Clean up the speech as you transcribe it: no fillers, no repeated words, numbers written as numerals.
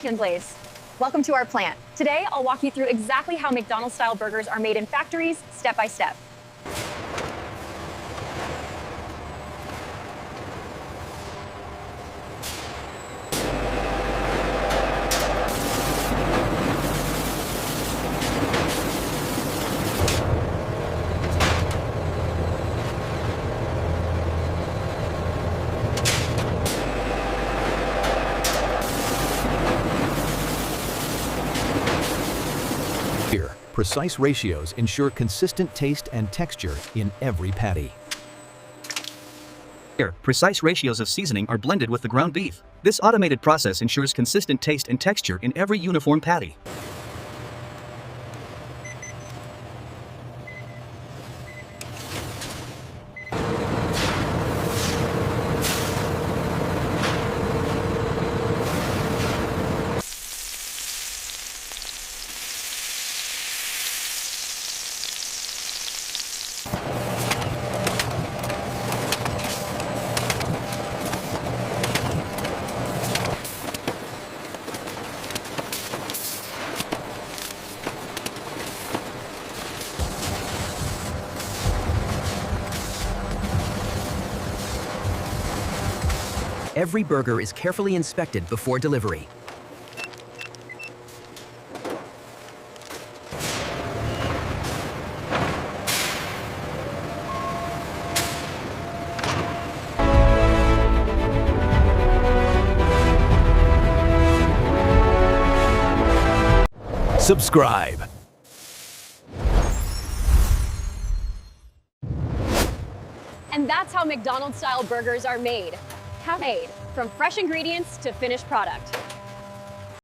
Blaze. Welcome to our plant. Today, I'll walk you through exactly how McDonald's-style burgers are made in factories, step by step. Here, precise ratios ensure consistent taste and texture in every patty. Here, precise ratios of seasoning are blended with the ground beef. This automated process ensures consistent taste and texture in every uniform patty. Every burger is carefully inspected before delivery. Subscribe. And that's how McDonald's-style burgers are made. From fresh ingredients to finished product.